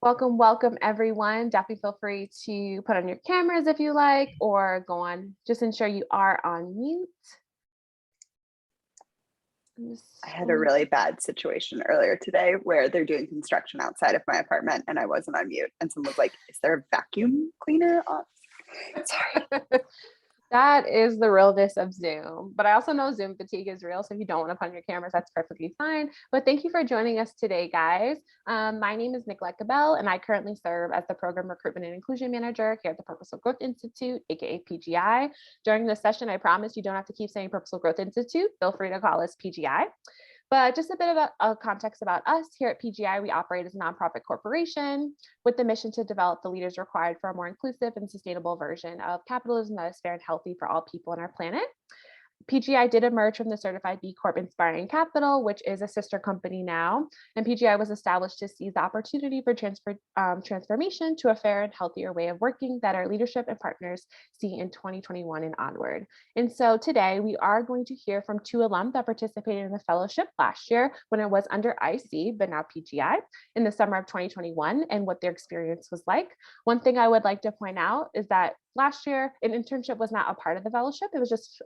Welcome, welcome everyone. Definitely feel free to put on your cameras if you like, or go on, just ensure you are on mute. I had a really bad situation earlier today where they're doing construction outside of my apartment and I wasn't on mute. And someone was like, is there a vacuum cleaner off? Sorry. That is the realness of Zoom. But I also know Zoom fatigue is real. So if you don't want to put on your cameras, that's perfectly fine. But thank you for joining us today, guys. My name is Nicolette Cabell, and I currently serve as the Program Recruitment and Inclusion Manager here at the Purposeful Growth Institute, aka PGI. During this session, I promise you don't have to keep saying Purposeful Growth Institute. Feel free to call us PGI. But just a bit of a context about us here at PGI, we operate as a nonprofit corporation with the mission to develop the leaders required for a more inclusive and sustainable version of capitalism that is fair and healthy for all people on our planet. PGI did emerge from the certified B Corp Inspiring Capital, which is a sister company now. And PGI was established to seize the opportunity for transformation to a fair and healthier way of working that our leadership and partners see in 2021 and onward. And so today we are going to hear from two alum that participated in the fellowship last year when it was under IC, but now PGI, in the summer of 2021, and what their experience was like. One thing I would like to point out is that last year, an internship was not a part of the fellowship. It was just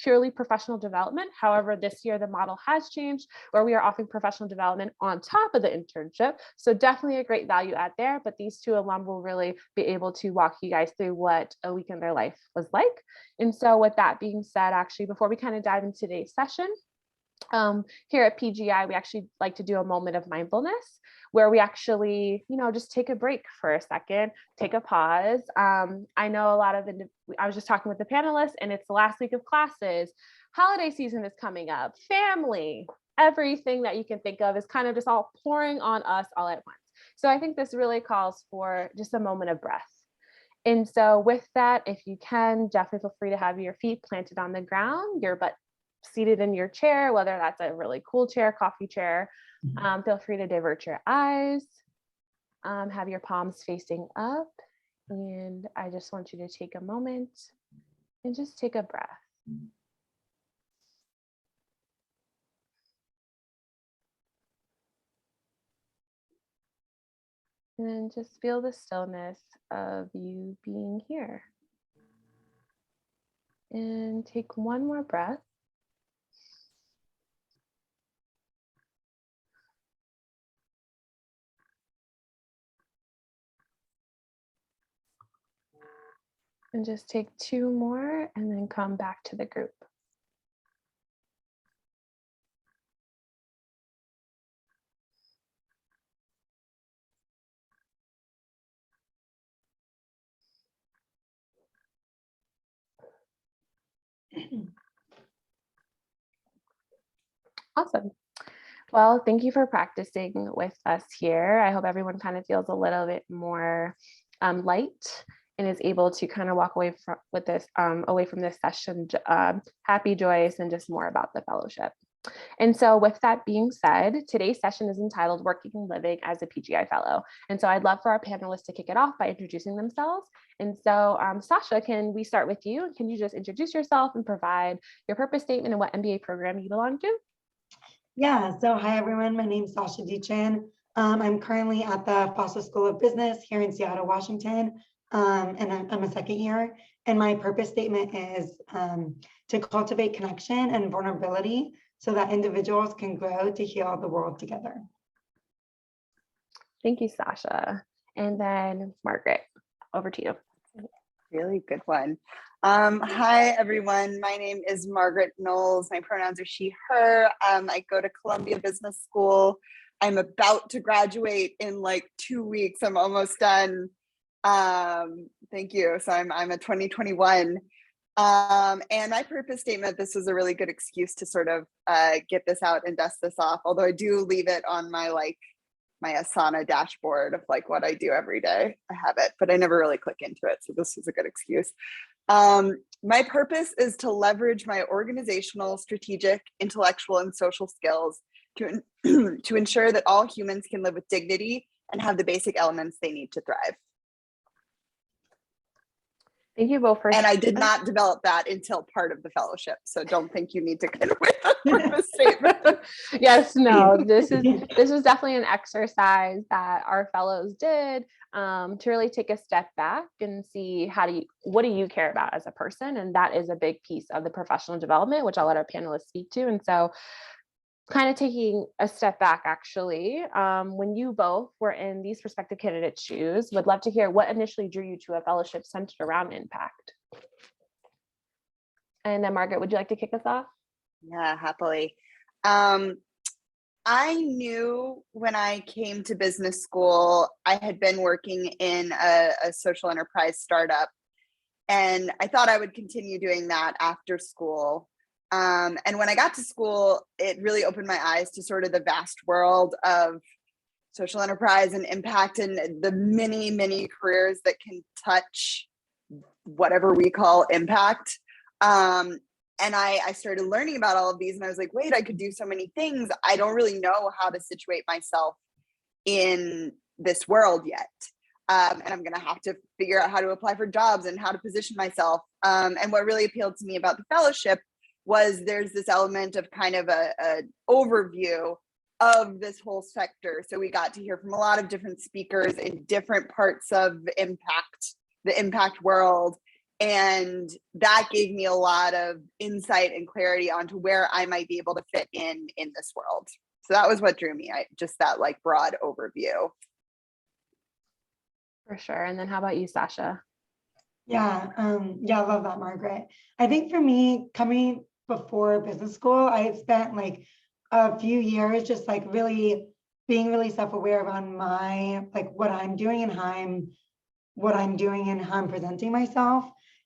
purely professional development. However, this year the model has changed where we are offering professional development on top of the internship. So definitely a great value add there, but these two alum will really be able to walk you guys through what a week in their life was like. And so with that being said, actually, before we kind of dive into today's session, here at PGI, we actually like to do a moment of mindfulness where we actually, just take a break for a second, take a pause. I know a lot of I was just talking with the panelists and it's the last week of classes, holiday season is coming up, family, everything that you can think of is kind of just all pouring on us all at once. So I think this really calls for just a moment of breath. And so with that, if you can, definitely feel free to have your feet planted on the ground, your butt seated in your chair, whether that's a really cool chair, coffee chair. Feel free to divert your eyes, have your palms facing up. And I just want you to take a moment and just take a breath. And just feel the stillness of you being here. And take one more breath. And just take two more and then come back to the group. Awesome. Well, thank you for practicing with us here. I hope everyone kind of feels a little bit more light and is able to kind of walk away from this session happy, joyous, and just more about the fellowship. And so with that being said, today's session is entitled Working and Living as a PGI Fellow. And so I'd love for our panelists to kick it off by introducing themselves. And so Sasha, can we start with you? Can you just introduce yourself and provide your purpose statement and what MBA program you belong to? Yeah, so hi everyone, my name is Sasha Dechan. I'm currently at the Foster School of Business here in Seattle, Washington, and I'm a second year. And my purpose statement is to cultivate connection and vulnerability so that individuals can grow to heal the world together. Thank you, Sasha. And then Margaret, over to you. Really good one. Hi, everyone. My name is Margaret Knowles. My pronouns are she, her. I go to Columbia Business School. I'm about to graduate in like 2 weeks. I'm almost done. Thank you. So I'm a 2021. And my purpose statement, this is a really good excuse to sort of get this out and dust this off, although I do leave it on my Asana dashboard of like what I do every day. I have it, but I never really click into it. So this is a good excuse. My purpose is to leverage my organizational, strategic, intellectual, and social skills to ensure that all humans can live with dignity and have the basic elements they need to thrive. Thank you both for. And I did not develop that until part of the fellowship. So don't think you need to get away with the statement. Yes, no, this is definitely an exercise that our fellows did to really take a step back and see what do you care about as a person? And that is a big piece of the professional development, which I'll let our panelists speak to. And so kind of taking a step back, actually, when you both were in these prospective candidates' shoes, would love to hear what initially drew you to a fellowship centered around impact. And then Margaret, would you like to kick us off? Yeah, happily. I knew when I came to business school, I had been working in a social enterprise startup, and I thought I would continue doing that after school. And when I got to school, it really opened my eyes to sort of the vast world of social enterprise and impact and the many, many careers that can touch whatever we call impact. And I started learning about all of these, and I was like, wait, I could do so many things. I don't really know how to situate myself in this world yet. And I'm going to have to figure out how to apply for jobs and how to position myself. And what really appealed to me about the fellowship was there's this element of kind of an overview of this whole sector. So we got to hear from a lot of different speakers in different parts of the impact world. And that gave me a lot of insight and clarity onto where I might be able to fit in this world. So that was what drew me, just that like broad overview. For sure. And then how about you, Sasha? Yeah, I love that, Margaret. I think for me, coming before business school, I had spent like a few years just like really being really self-aware around what I'm doing and how I'm presenting myself.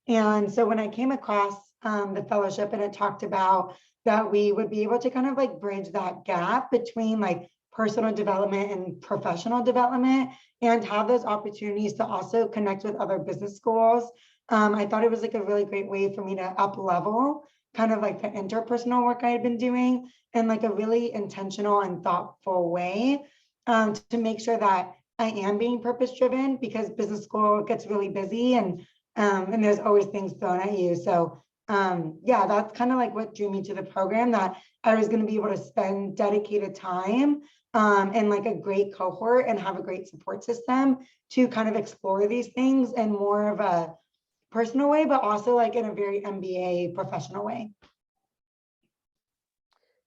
And so when I came across the fellowship, and it talked about that we would be able to kind of like bridge that gap between like personal development and professional development, and have those opportunities to also connect with other business schools. I thought it was like a really great way for me to up level kind of like the interpersonal work I had been doing in like a really intentional and thoughtful way, to make sure that I am being purpose driven, because business school gets really busy and there's always things thrown at you. So yeah, that's kind of like what drew me to the program, that I was going to be able to spend dedicated time and like a great cohort and have a great support system to kind of explore these things in more of a personal way, but also like in a very MBA professional way.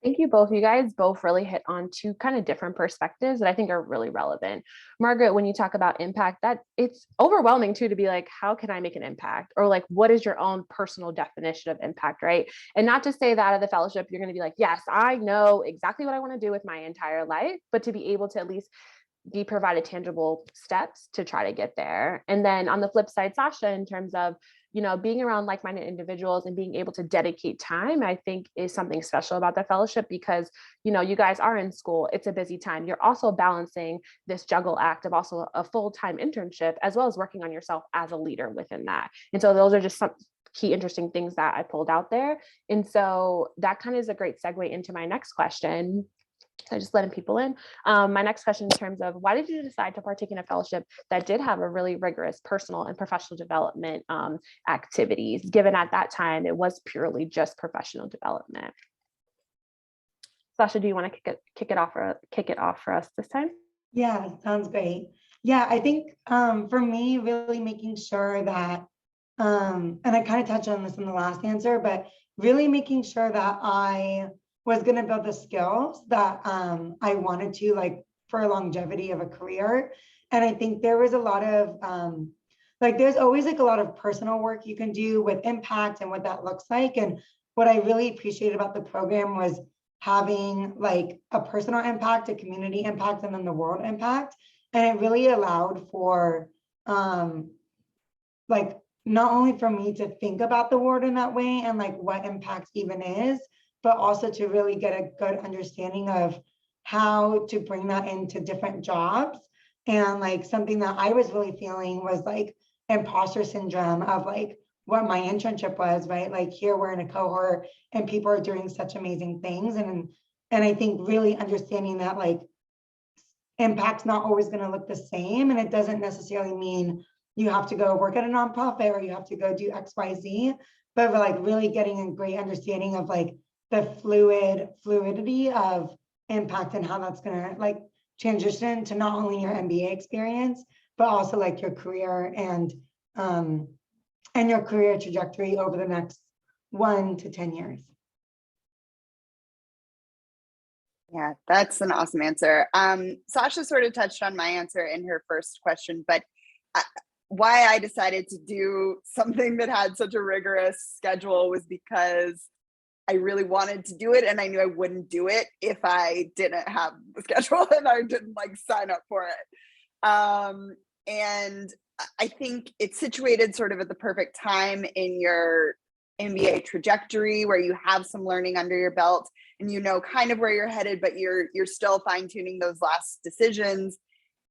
Thank you both. You guys both really hit on two kind of different perspectives that I think are really relevant. Margaret, when you talk about impact, that it's overwhelming too, to be like, how can I make an impact? Or like, what is your own personal definition of impact, right? And not to say that out of the fellowship, you're going to be like, yes, I know exactly what I want to do with my entire life, but to be able to at least be provided tangible steps to try to get there. And then on the flip side, Sasha, in terms of, being around like-minded individuals and being able to dedicate time, I think is something special about the fellowship, because, you guys are in school, it's a busy time. You're also balancing this juggle act of also a full-time internship, as well as working on yourself as a leader within that. And so those are just some key interesting things that I pulled out there. And so that kind of is a great segue into my next question. So just letting people in. My next question, in terms of why did you decide to partake in a fellowship that did have a really rigorous personal and professional development activities, given at that time it was purely just professional development? Sasha, do you want to kick it off for us this time? Yeah, sounds great. Yeah, I think for me, really making sure that, and I kind of touched on this in the last answer, but really making sure that I was going to build the skills that I wanted to, like, for longevity of a career. And I think there was a lot of there's always like a lot of personal work you can do with impact and what that looks like. And what I really appreciated about the program was having like a personal impact, a community impact, and then the world impact. And it really allowed for like not only for me to think about the world in that way and like what impact even is, but also to really get a good understanding of how to bring that into different jobs. And like something that I was really feeling was like imposter syndrome of like what my internship was, right? Like here we're in a cohort and people are doing such amazing things. And I think really understanding that like impact's not always going to look the same. And it doesn't necessarily mean you have to go work at a nonprofit or you have to go do XYZ, but we're like really getting a great understanding of like the fluidity of impact and how that's gonna like transition to not only your MBA experience, but also like your career and your career trajectory over the next 1 to 10 years. Yeah, that's an awesome answer. Sasha sort of touched on my answer in her first question, but why I decided to do something that had such a rigorous schedule was because I really wanted to do it, and I knew I wouldn't do it if I didn't have the schedule and I didn't like sign up for it. And I think it's situated sort of at the perfect time in your MBA trajectory where you have some learning under your belt and you know kind of where you're headed, but you're still fine-tuning those last decisions.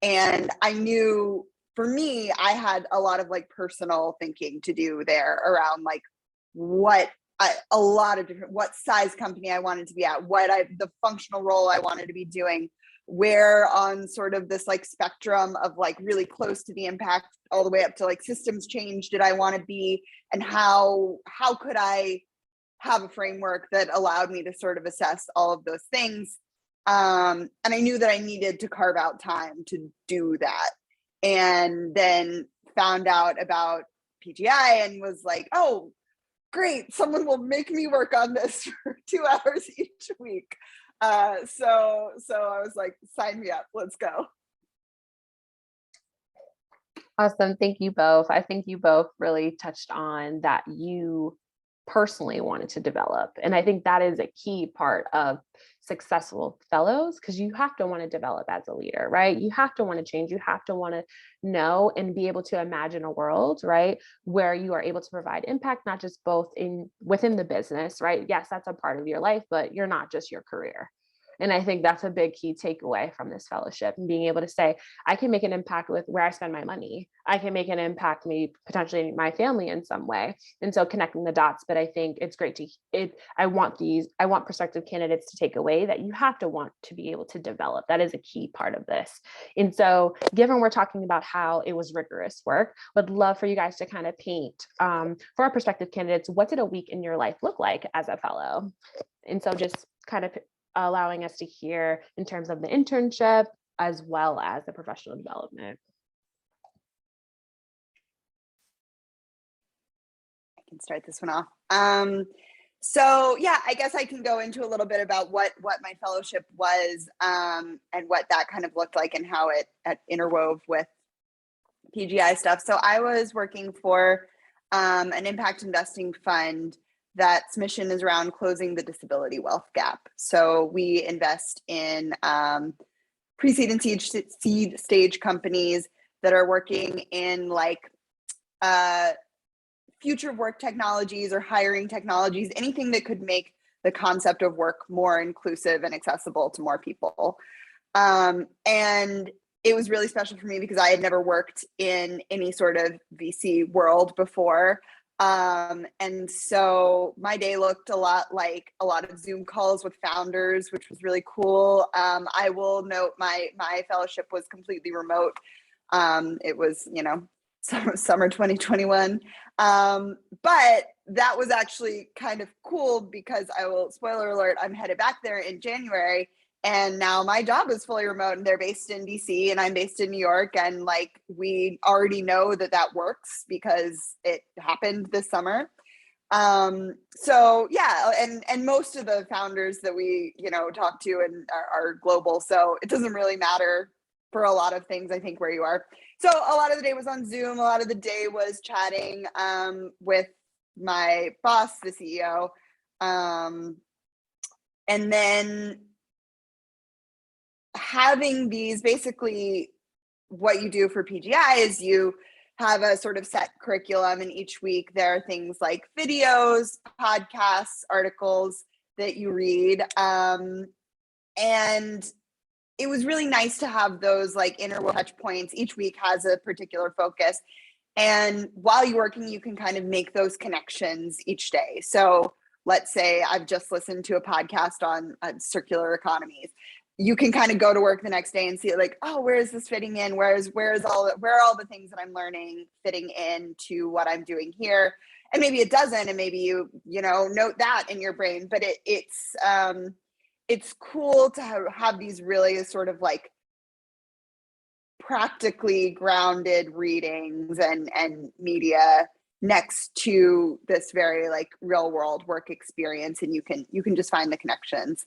And I knew for me, I had a lot of like personal thinking to do there around like a lot of different, what size company I wanted to be at, the functional role I wanted to be doing, where on sort of this like spectrum of like really close to the impact all the way up to like systems change did I want to be, and how could I have a framework that allowed me to sort of assess all of those things. And I knew that I needed to carve out time to do that. And then found out about PGI and was like, oh, great, someone will make me work on this for 2 hours each week. So I was like, sign me up, let's go. Awesome. Thank you both. I think you both really touched on that you personally wanted to develop. And I think that is a key part of successful fellows, because you have to want to develop as a leader, right? You have to want to change. You have to want to know and be able to imagine a world, right, where you are able to provide impact, not just within the business, right? Yes, that's a part of your life, but you're not just your career. And I think that's a big key takeaway from this fellowship, and being able to say, I can make an impact with where I spend my money. I can make an impact, maybe potentially my family in some way. And so connecting the dots. But I think it's great I want prospective candidates to take away that you have to want to be able to develop. That is a key part of this. And so given we're talking about how it was rigorous work, would love for you guys to kind of paint for our prospective candidates, what did a week in your life look like as a fellow? And so just kind of allowing us to hear in terms of the internship as well as the professional development. I can start this one off. So yeah, I guess I can go into a little bit about what my fellowship was and what that kind of looked like and how it interwove with PGI stuff. So I was working for an impact investing fund that's mission is around closing the disability wealth gap. So we invest in pre-seed and seed stage companies that are working in like future of work technologies or hiring technologies, anything that could make the concept of work more inclusive and accessible to more people. And it was really special for me because I had never worked in any sort of VC world before. And so my day looked a lot like a lot of Zoom calls with founders, which was really cool. I will note my fellowship was completely remote. It was, summer 2021. But that was actually kind of cool because spoiler alert, I'm headed back there in January. And now my job is fully remote and they're based in DC and I'm based in New York. And like, we already know that works because it happened this summer. So yeah, and most of the founders that we, talk to and are global. So it doesn't really matter for a lot of things, I think, where you are. So a lot of the day was on Zoom. A lot of the day was chatting with my boss, the CEO. And then having these, basically what you do for PGI is you have a sort of set curriculum, and each week there are things like videos, podcasts, articles that you read. And it was really nice to have those like interval touch points. Each week has a particular focus. And while you're working, you can kind of make those connections each day. So let's say I've just listened to a podcast on circular economies. you can kind of go to work the next day and see like, oh, where is this fitting in? Where are all the things that I'm learning fitting into what I'm doing here? And maybe it doesn't, and maybe you note that in your brain, but it's cool to have these really sort of like practically grounded readings and media next to this very like real world work experience, and you can just find the connections.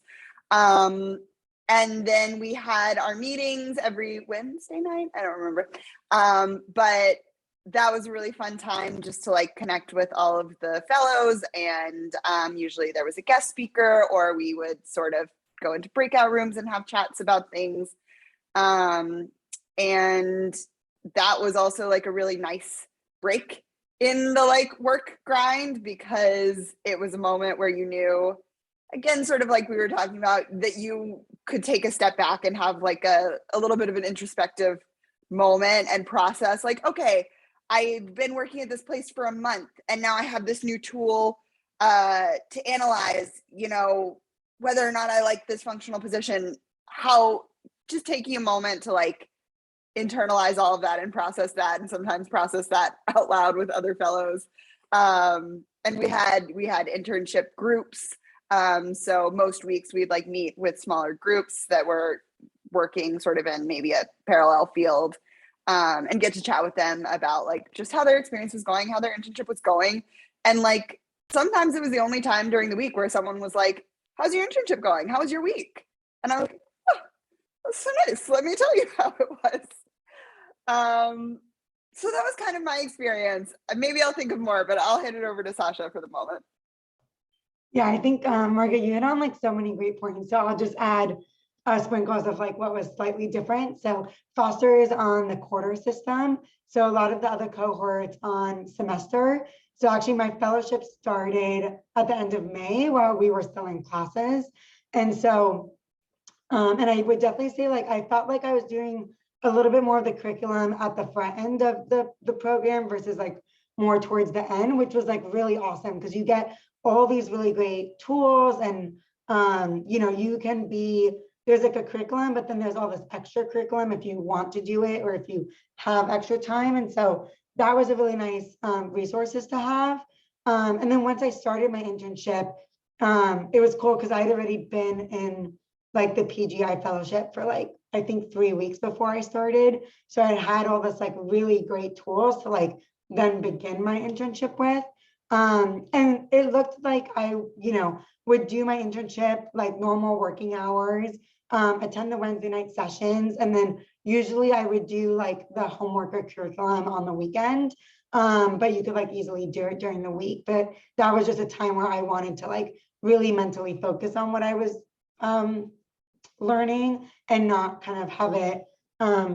And then we had our meetings every Wednesday night. I don't remember. But that was a really fun time just to like connect with all of the fellows. And usually there was a guest speaker, or we would sort of go into breakout rooms and have chats about things. And that was also like a really nice break in the like work grind, because it was a moment where you knew, again, sort of like we were talking about, that you could take a step back and have like a little bit of an introspective moment and process like, okay, I've been working at this place for a month and now I have this new tool to analyze, whether or not I like this functional position. Just taking a moment to like internalize all of that and process that, and sometimes process that out loud with other fellows. And we had internship groups. So most weeks we'd like meet with smaller groups that were working sort of in maybe a parallel field, and get to chat with them about like just how their experience was going, how their internship was going. And like, sometimes it was the only time during the week where someone was like, how's your internship going? How was your week? And I was like, oh, that's so nice. Let me tell you how it was. So that was kind of my experience. Maybe I'll think of more, but I'll hand it over to Sasha for the moment. Yeah, I think Margaret, you hit on like so many great points. So I'll just add sprinkles of like what was slightly different. So Foster is on the quarter system. So a lot of the other cohorts on semester. So actually my fellowship started at the end of May while we were still in classes. And so, and I would definitely say like, I felt like I was doing a little bit more of the curriculum at the front end of the program versus like more towards the end, which was like really awesome, because you get all these really great tools, and you can be, there's like a curriculum, but then there's all this extra curriculum if you want to do it or if you have extra time. And so that was a really nice resources to have. And then once I started my internship, it was cool because I'd already been in like the PGI fellowship for like, I think 3 weeks before I started. So I had all this like really great tools to like then begin my internship with. And it looked like I, would do my internship like normal working hours, attend the Wednesday night sessions, and then usually I would do like the homework or curriculum on the weekend. But you could like easily do it during the week. But that was just a time where I wanted to like really mentally focus on what I was learning and not kind of have it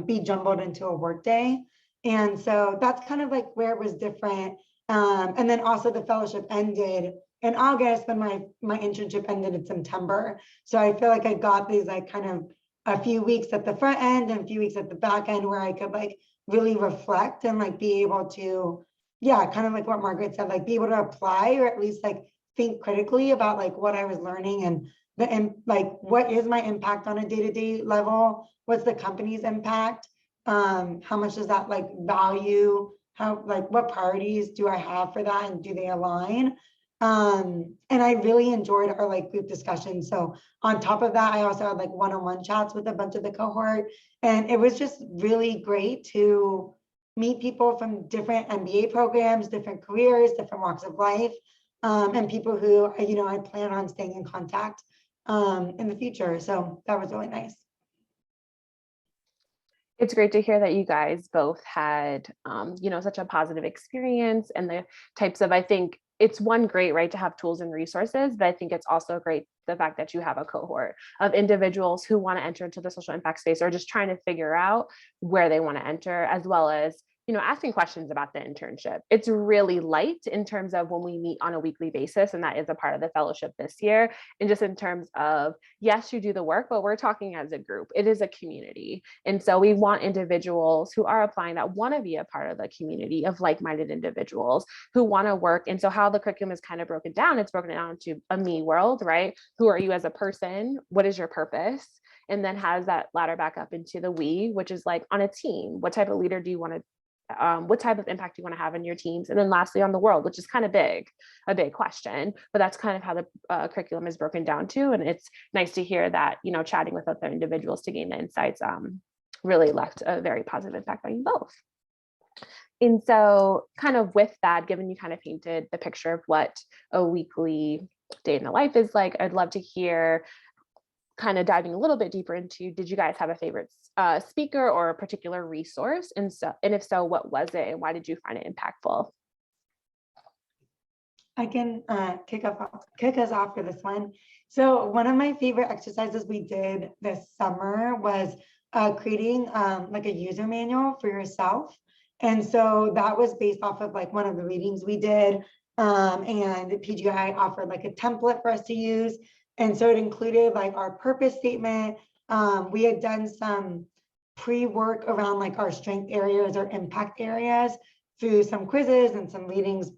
be jumbled into a work day. And so that's kind of like where it was different. And then also the fellowship ended in August, when my internship ended in September. So I feel like I got these like kind of a few weeks at the front end and a few weeks at the back end where I could like really reflect and like be able to, yeah, kind of like what Margaret said, like be able to apply or at least like think critically about like what I was learning and like what is my impact on a day-to-day level? What's the company's impact? How much does that like value? How, like, what priorities do I have for that, and do they align? And I really enjoyed our like group discussions. So on top of that, I also had like one-on-one chats with a bunch of the cohort, and it was just really great to meet people from different MBA programs, different careers, different walks of life, and people who I plan on staying in contact in the future. So that was really nice. It's great to hear that you guys both had, such a positive experience, and the types of, I think it's great, right, to have tools and resources, but I think it's also great the fact that you have a cohort of individuals who want to enter into the social impact space or just trying to figure out where they want to enter, as well as asking questions about the internship. It's really light in terms of when we meet on a weekly basis, and that is a part of the fellowship this year. And just in terms of, yes, you do the work, but we're talking as a group. It is a community. And so we want individuals who are applying that want to be a part of the community of like-minded individuals who want to work. And so how the curriculum is kind of broken down, it's broken down to a me world, right? Who are you as a person? What is your purpose? And then how does that ladder back up into the we, which is like on a team? What type of leader do you want to what type of impact do you want to have in your teams? And then lastly, on the world, which is kind of a big question, but that's kind of how the curriculum is broken down to. And it's nice to hear that, chatting with other individuals to gain the insights really left a very positive impact on you both. And so kind of with that, given you kind of painted the picture of what a weekly day in the life is like, I'd love to hear, kind of diving a little bit deeper into, did you guys have a favorite speaker or a particular resource? And if so, what was it and why did you find it impactful? I can kick us off for this one. So one of my favorite exercises we did this summer was creating like a user manual for yourself. And so that was based off of like one of the readings we did, and PGI offered like a template for us to use. And so it included like our purpose statement. We had done some pre-work around like our strength areas or impact areas through some quizzes and some readings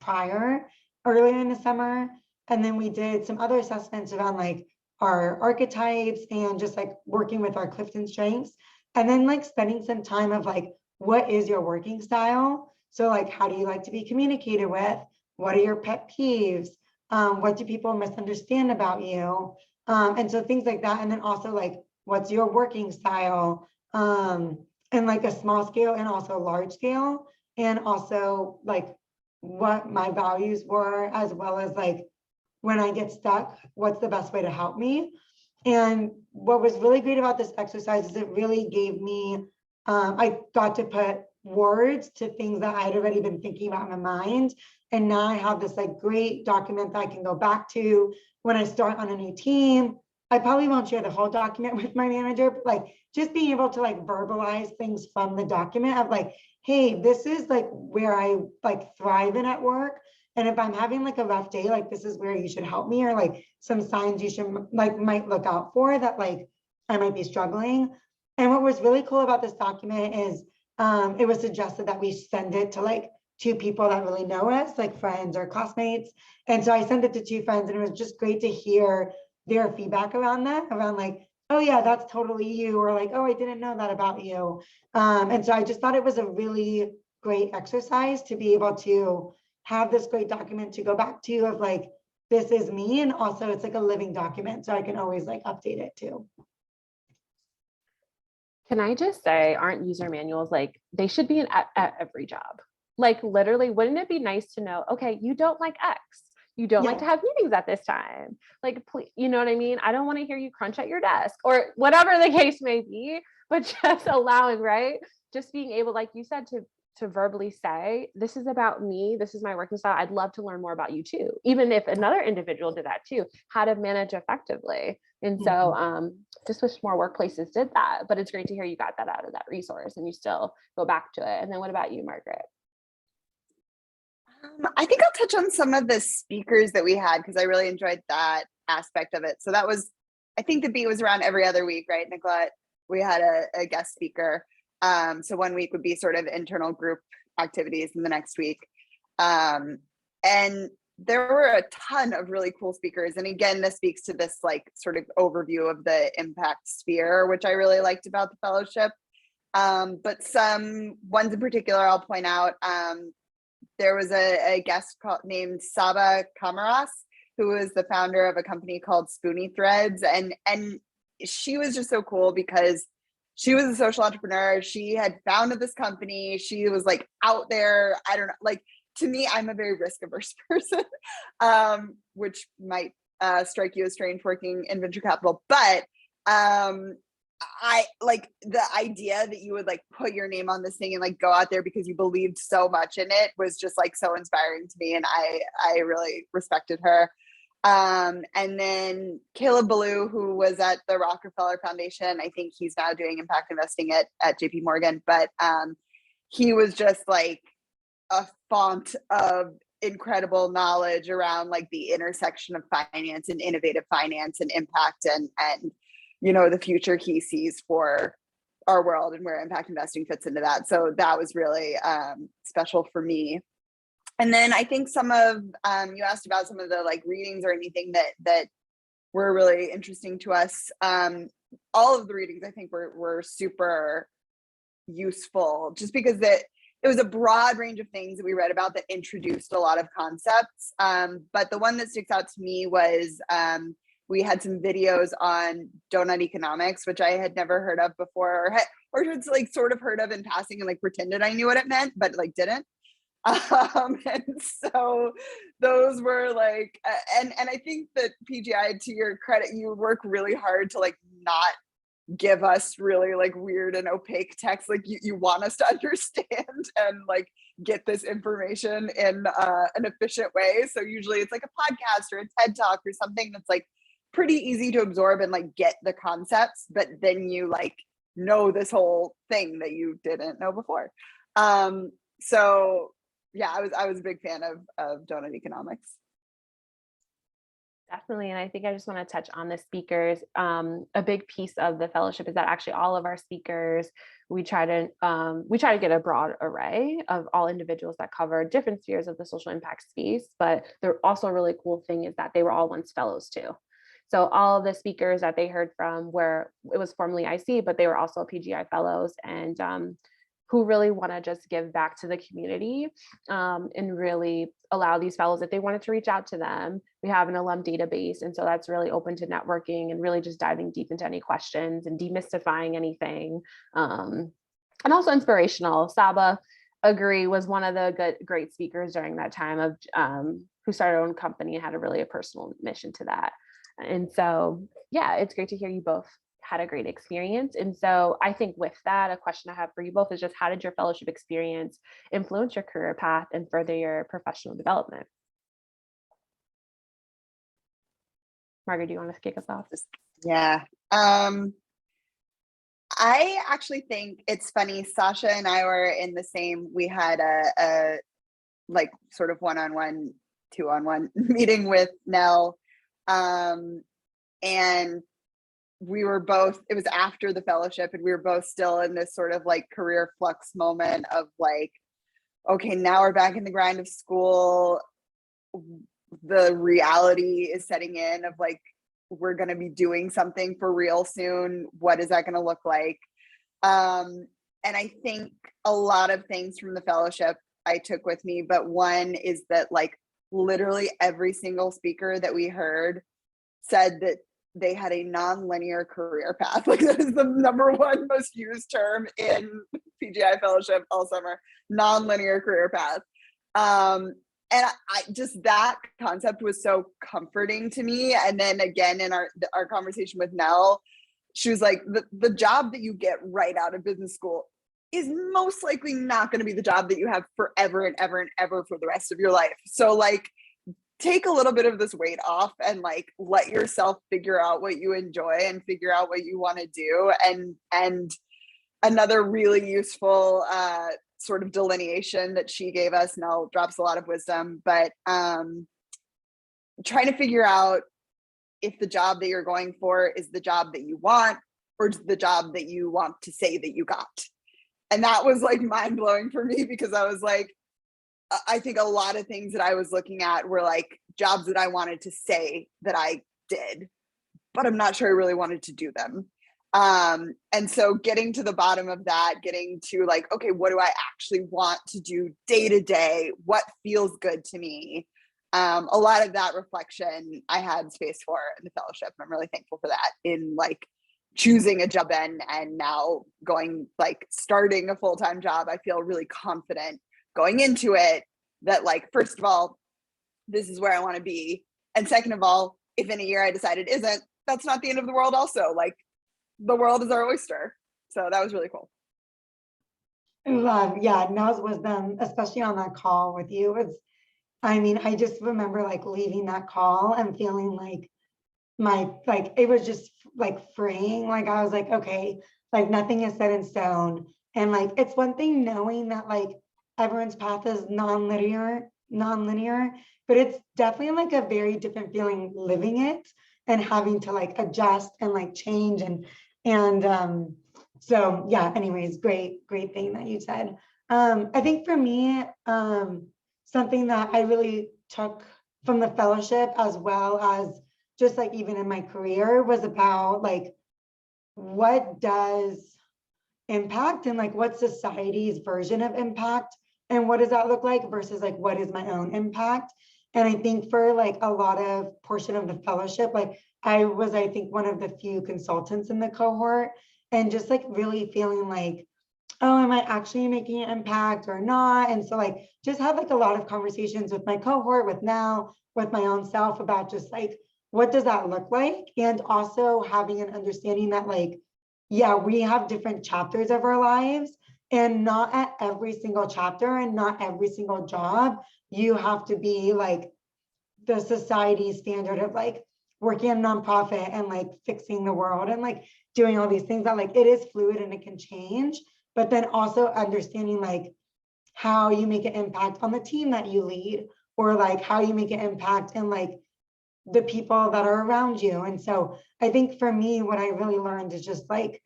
earlier in the summer. And then we did some other assessments around like our archetypes and just like working with our Clifton strengths. And then like spending some time of like, what is your working style? So like, how do you like to be communicated with? What are your pet peeves? What do people misunderstand about you? And so things like that. And then also like, what's your working style? And like a small scale and also a large scale. And also like what my values were, as well as like, when I get stuck, what's the best way to help me? And what was really great about this exercise is it really gave me, I got to put words to things that I'd already been thinking about in my mind. And now I have this like great document that I can go back to when I start on a new team. I probably won't share the whole document with my manager, but like just being able to like verbalize things from the document of like, hey, this is like where I like thrive in at work. And if I'm having like a rough day, like this is where you should help me, or like some signs you should like might look out for that like I might be struggling. And what was really cool about this document is it was suggested that we send it to like 2 people that really know us, like friends or classmates. And so I sent it to 2 friends, and it was just great to hear their feedback around that, around like, oh yeah, that's totally you, or like, oh, I didn't know that about you. And so I just thought it was a really great exercise to be able to have this great document to go back to of like, this is me. And also it's like a living document, so I can always like update it too. Can I just say, aren't user manuals like, they should be at every job? Like literally, wouldn't it be nice to know, okay, you don't like X, you don't like to have meetings at this time. Like, please, you know what I mean? I don't want to hear you crunch at your desk or whatever the case may be, but just allowing, right? Just being able, like you said, to verbally say, this is about me, this is my working style. I'd love to learn more about you too. Even if another individual did that too, how to manage effectively. And so just wish more workplaces did that, but it's great to hear you got that out of that resource and you still go back to it. And then what about you, Margaret? I think I'll touch on some of the speakers that we had because I really enjoyed that aspect of it. So that was, I think the beat was around every other week, right, Nicolette? We had a guest speaker. So one week would be sort of internal group activities, and the next week. And there were a ton of really cool speakers. And again, this speaks to this like sort of overview of the impact sphere, which I really liked about the fellowship. But some ones in particular I'll point out. There was a guest named Saba Kamaras, who was the founder of a company called Spoony Threads. And she was just so cool because she was a social entrepreneur. She had founded this company. She was like out there. I don't know, like to me, I'm a very risk averse person, which might strike you as strange working in venture capital. But I like the idea that you would like put your name on this thing and like go out there because you believed so much in it was just like so inspiring to me. And I really respected her. And then Caleb Ballou, who was at the Rockefeller Foundation, I think he's now doing impact investing at JP Morgan, but he was just like a font of incredible knowledge around like the intersection of finance and innovative finance and impact and you know, the future he sees for our world and where impact investing fits into that. So that was really special for me. And then I think some of, you asked about some of the like readings or anything that were really interesting to us. all of the readings I think were super useful, just because it was a broad range of things that we read about that introduced a lot of concepts. But the one that sticks out to me was we had some videos on donut economics, which I had never heard of before, or just like sort of heard of in passing and like pretended I knew what it meant, but like didn't. And so those were like, and I think that PGI, to your credit, you work really hard to like not give us really like weird and opaque text. Like you want us to understand and like get this information in an efficient way. So usually it's like a podcast or a TED Talk or something that's like pretty easy to absorb and like get the concepts, but then you like know this whole thing that you didn't know before. So yeah, I was a big fan of donut economics. Definitely. And I think I just want to touch on the speakers. A big piece of the fellowship is that actually all of our speakers, we try to get a broad array of all individuals that cover different spheres of the social impact space. But the also a really cool thing is that they were all once fellows too. So all of the speakers that they heard from where it was formerly IC, but they were also PGI fellows, and who really want to just give back to the community and really allow these fellows, if they wanted to reach out to them. We have an alum database, and so that's really open to networking and really just diving deep into any questions and demystifying anything. And also inspirational. Saba, agree, was one of the great speakers during that time of who started her own company and had a personal mission to that. And so, yeah, it's great to hear you both had a great experience. And so I think with that, a question I have for you both is just, how did your fellowship experience influence your career path and further your professional development? Margaret, do you want to kick us off? Yeah. I actually think it's funny. Sasha and I were in the same, we had a like sort of one-on-one, two-on-one meeting with Nell. And we were both, it was after the fellowship, and we were both still in this sort of like career flux moment of like, okay, now we're back in the grind of school. The reality is setting in of like, we're going to be doing something for real soon. What is that going to look like? And I think a lot of things from the fellowship I took with me, but one is that like literally every single speaker that we heard said that they had a non-linear career path. Like that is the number one most used term in PGI fellowship all summer, non-linear career path. And I just, that concept was so comforting to me. And then again, in our conversation with Nell, she was like, the job that you get right out of business school is most likely not going to be the job that you have forever and ever and ever for the rest of your life. So like, take a little bit of this weight off and like let yourself figure out what you enjoy and figure out what you want to do. And another really useful sort of delineation that she gave us, Nell drops a lot of wisdom, but trying to figure out if the job that you're going for is the job that you want or the job that you want to say that you got. And that was like mind-blowing for me, because I was like, I think a lot of things that I was looking at were like jobs that I wanted to say that I did, but I'm not sure I really wanted to do them. And so getting to the bottom of that, getting to like, okay, what do I actually want to do day to day? What feels good to me? A lot of that reflection I had space for in the fellowship. I'm really thankful for that in like choosing a job and now going like starting a full-time job. I feel really confident going into it that like, first of all, this is where I want to be. And second of all, if in a year I decide it isn't, that's not the end of the world also. Like the world is our oyster. So that was really cool. Yeah, Nell's wisdom, especially on that call with you, I just remember like leaving that call and feeling like it was just like freeing. Like I was like, okay, like nothing is set in stone. And like, it's one thing knowing that like everyone's path is non-linear, but it's definitely like a very different feeling living it and having to like adjust and like change and so yeah, anyways, great thing that you said. I think for me, something that I really took from the fellowship, as well as just like even in my career, was about like what does impact and like what's society's version of impact, and what does that look like versus like what is my own impact. And I think for like a lot of portion of the fellowship, like I think one of the few consultants in the cohort, and just like really feeling like, oh, am I actually making an impact or not? And so like just had like a lot of conversations with my cohort, with my own self about just like, what does that look like? And also having an understanding that like, yeah, we have different chapters of our lives, and not at every single chapter and not every single job, you have to be like the society standard of like working in a nonprofit and like fixing the world and like doing all these things, that like it is fluid and it can change. But then also understanding like how you make an impact on the team that you lead, or like how you make an impact in like the people that are around you. And so I think for me, what I really learned is just like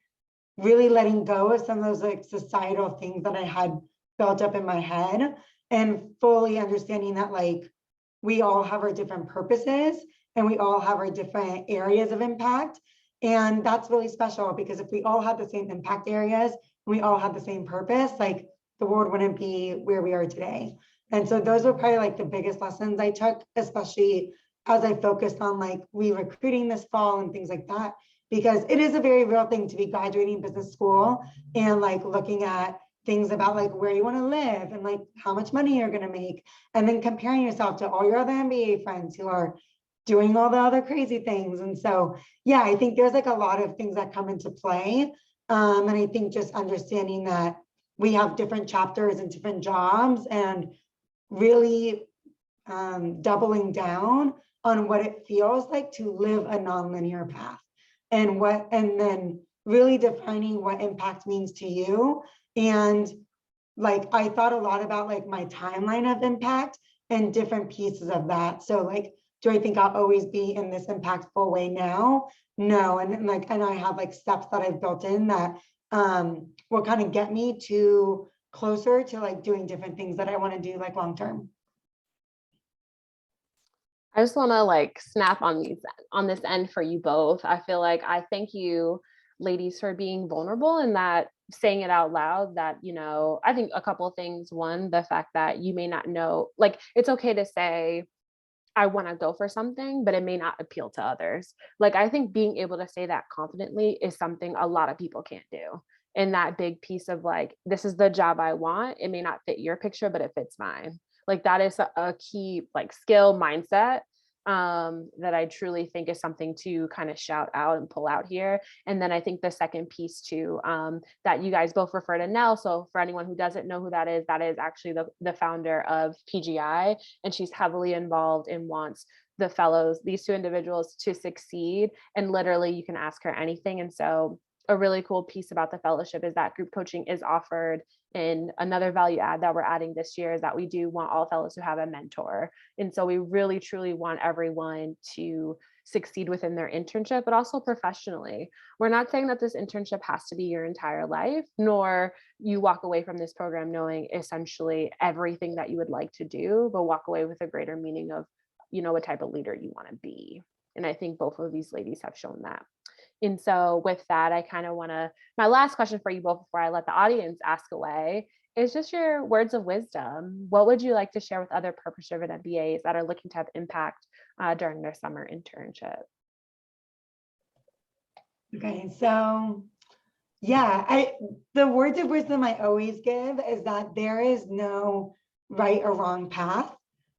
really letting go of some of those like societal things that I had built up in my head, and fully understanding that like we all have our different purposes and we all have our different areas of impact. And that's really special, because if we all had the same impact areas, we all had the same purpose, like the world wouldn't be where we are today. And so those were probably like the biggest lessons I took, especially as I focused on like re-recruiting this fall and things like that, because it is a very real thing to be graduating business school and like looking at things about like where you want to live and like how much money you're going to make, and then comparing yourself to all your other MBA friends who are doing all the other crazy things. And so, yeah, I think there's like a lot of things that come into play. And I think just understanding that we have different chapters and different jobs, and really doubling down on what it feels like to live a nonlinear path, and then really defining what impact means to you. And like I thought a lot about like my timeline of impact and different pieces of that. So like, do I think I'll always be in this impactful way now? No. And like, and I have like steps that I've built in that will kind of get me to closer to like doing different things that I want to do like long term. I just want to like snap on this end for you both. I feel like I thank you, ladies, for being vulnerable and that saying it out loud, that, you know, I think a couple of things. One, the fact that you may not know, like it's okay to say, I want to go for something, but it may not appeal to others. Like, I think being able to say that confidently is something a lot of people can't do. And that big piece of like, this is the job I want. It may not fit your picture, but it fits mine. Like that is a key like skill mindset that I truly think is something to kind of shout out and pull out here. And then I think the second piece too, that you guys both refer to Nell. So for anyone who doesn't know who that is actually the founder of PGI, and she's heavily involved and wants the fellows, these two individuals, to succeed. And literally you can ask her anything. And so a really cool piece about the fellowship is that group coaching is offered. And another value add that we're adding this year is that we do want all fellows to have a mentor. And so we really, truly want everyone to succeed within their internship, but also professionally. We're not saying that this internship has to be your entire life, nor you walk away from this program knowing essentially everything that you would like to do, but walk away with a greater meaning of, you know, what type of leader you want to be. And I think both of these ladies have shown that. And so with that, I kind of want to, my last question for you both before I let the audience ask away is just your words of wisdom. What would you like to share with other purpose-driven MBAs that are looking to have impact during their summer internship? Okay, so yeah, the words of wisdom I always give is that there is no right or wrong path,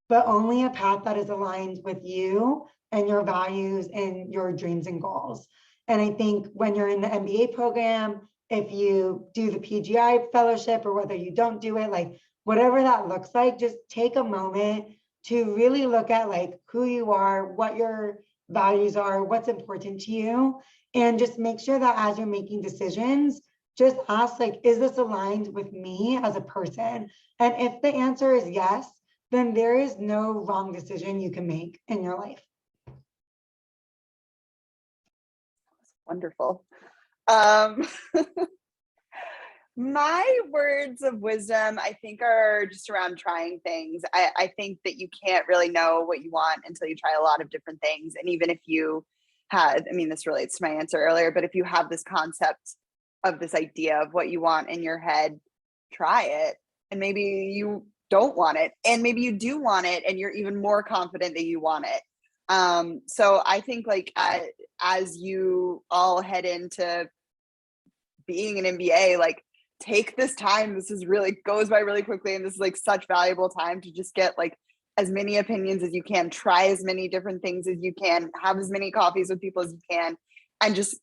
but only a path that is aligned with you and your values and your dreams and goals. And I think when you're in the MBA program, if you do the PGI fellowship or whether you don't do it, like whatever that looks like, just take a moment to really look at like who you are, what your values are, what's important to you, and just make sure that as you're making decisions, just ask like, is this aligned with me as a person? And if the answer is yes, then there is no wrong decision you can make in your life. Wonderful. My words of wisdom, I think, are just around trying things. I think that you can't really know what you want until you try a lot of different things. And even if you had, I mean, this relates to my answer earlier, but if you have this concept of this idea of what you want in your head, try it. And maybe you don't want it, and maybe you do want it, and you're even more confident that you want it. So I think like as you all head into being an MBA, like take this time. This is really goes by really quickly, and this is like such valuable time to just get like as many opinions as you can, try as many different things as you can, have as many coffees with people as you can, and just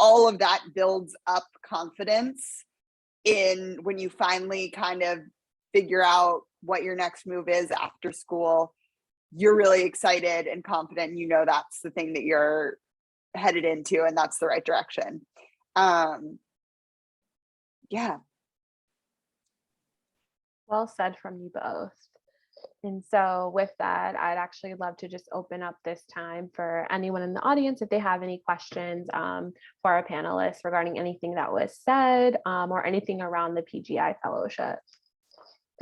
all of that builds up confidence in when you finally kind of figure out what your next move is after school. You're really excited and confident. You know that's the thing that you're headed into, and that's the right direction. Yeah. Well said from you both. And so with that, I'd actually love to just open up this time for anyone in the audience if they have any questions for our panelists regarding anything that was said or anything around the PGI fellowship.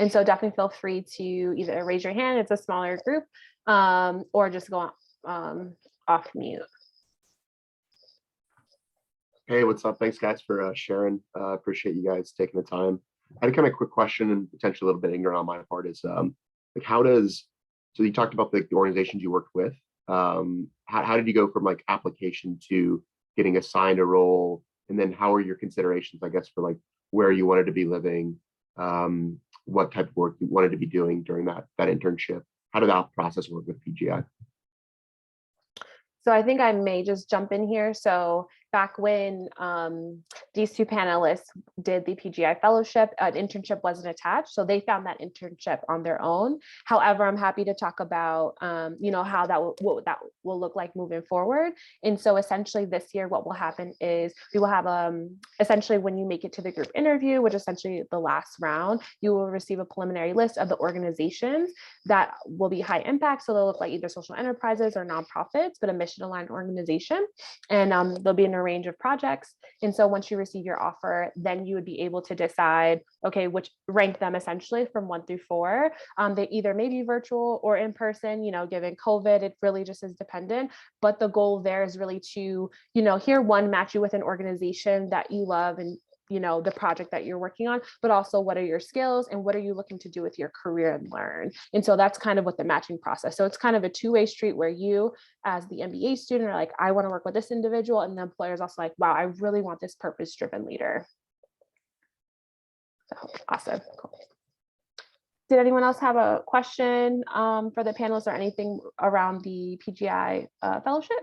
And so definitely feel free to either raise your hand, it's a smaller group, or just go off mute. Hey, what's up? Thanks guys for sharing. Appreciate you guys taking the time. I had a kind of quick question, and potentially a little bit ignorant on my part, is like so you talked about the organizations you worked with. How did you go from like application to getting assigned a role? And then how are your considerations, I guess, for like where you wanted to be living, what type of work you wanted to be doing during that internship? How did that process work with PGI? So I think I may just jump in here. So back when these two panelists did the PGI fellowship, an internship wasn't attached. So they found that internship on their own. However, I'm happy to talk about, how what that will look like moving forward. And so essentially this year, what will happen is we will have, essentially when you make it to the group interview, which is essentially the last round, you will receive a preliminary list of the organizations that will be high impact. So they'll look like either social enterprises or nonprofits, but a mission aligned organization. And there'll be a range of projects. And so once you receive your offer, then you would be able to decide, okay, which rank them essentially from 1 through 4. They either may be virtual or in person, given COVID, it really just is dependent. But the goal there is really to, here one, match you with an organization that you love and the project that you're working on, but also what are your skills and what are you looking to do with your career and learn. And so that's kind of what the matching process. So it's kind of a two-way street where you as the MBA student are like, I want to work with this individual. And the employer is also like, wow, I really want this purpose-driven leader. So awesome. Cool. Did anyone else have a question for the panelists or anything around the PGI fellowship?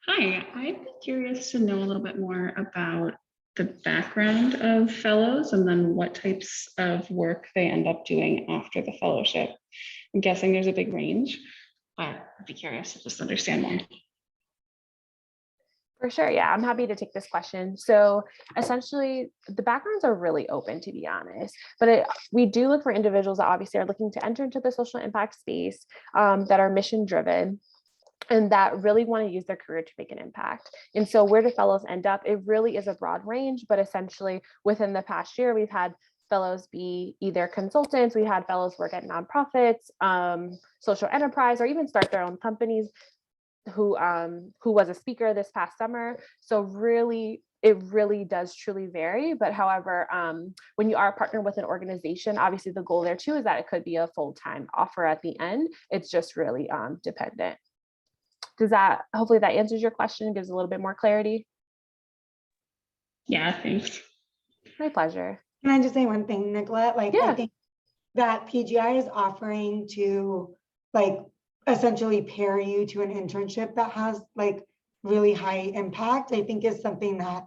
Hi, I'd be curious to know a little bit more about the background of fellows and then what types of work they end up doing after the fellowship. I'm guessing there's a big range, but I'd be curious to just understand more. For sure. Yeah, I'm happy to take this question. So essentially, the backgrounds are really open, to be honest, but we do look for individuals that obviously are looking to enter into the social impact space, that are mission driven, and that really want to use their career to make an impact. And so where do fellows end up? It really is a broad range, but essentially within the past year, we've had fellows be either consultants, we had fellows work at nonprofits, social enterprise, or even start their own companies, who was a speaker this past summer. So really, it really does truly vary. But however, when you are partnered with an organization, obviously the goal there too is that it could be a full-time offer at the end. It's just really dependent. Hopefully that answers your question, gives a little bit more clarity. Yeah, thanks. My pleasure. Can I just say one thing, Nicolette? Like, yeah. I think that PGI is offering to like essentially pair you to an internship that has like really high impact, I think is something that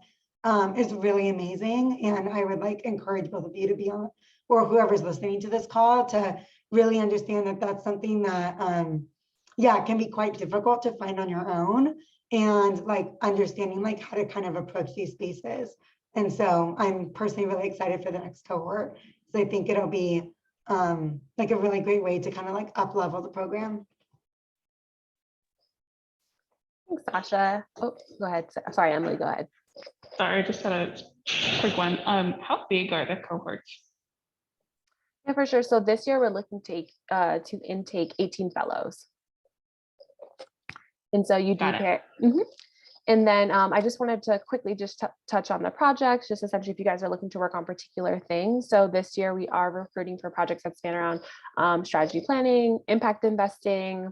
is really amazing. And I would like encourage both of you to be on, or whoever's listening to this call, to really understand that that's something that it can be quite difficult to find on your own, and like understanding like how to kind of approach these spaces. And so I'm personally really excited for the next cohort. So I think it'll be like a really great way to kind of like up level the program. Thanks, Sasha. Oh, go ahead. Sorry, Emily, go ahead. Sorry, I just had a quick one. How big are the cohorts? Yeah, for sure. So this year we're looking to intake 18 fellows. And so you do Got it. care. And then I just wanted to quickly just touch on the projects, just essentially if you guys are looking to work on particular things. So this year we are recruiting for projects that span around strategy planning, impact investing.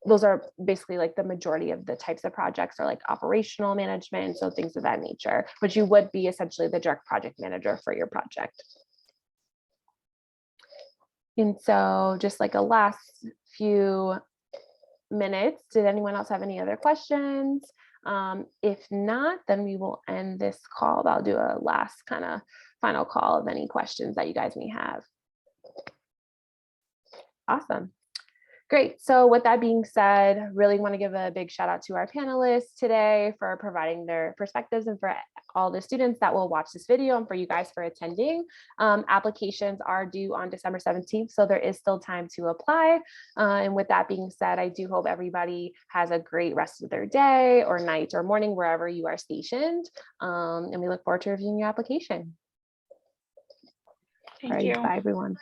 Those are basically like the majority of the types of projects are like operational management, so things of that nature, but you would be essentially the direct project manager for your project. And so just like a last few minutes, did anyone else have any other questions? If not, then we will end this call. I'll do a last kind of final call of any questions that you guys may have. Awesome. Great. So with that being said, really want to give a big shout out to our panelists today for providing their perspectives and for all the students that will watch this video and for you guys for attending. Applications are due on December 17th, so there is still time to apply. And with that being said, I do hope everybody has a great rest of their day or night or morning, wherever you are stationed. And we look forward to reviewing your application. Thank All right, you. bye everyone.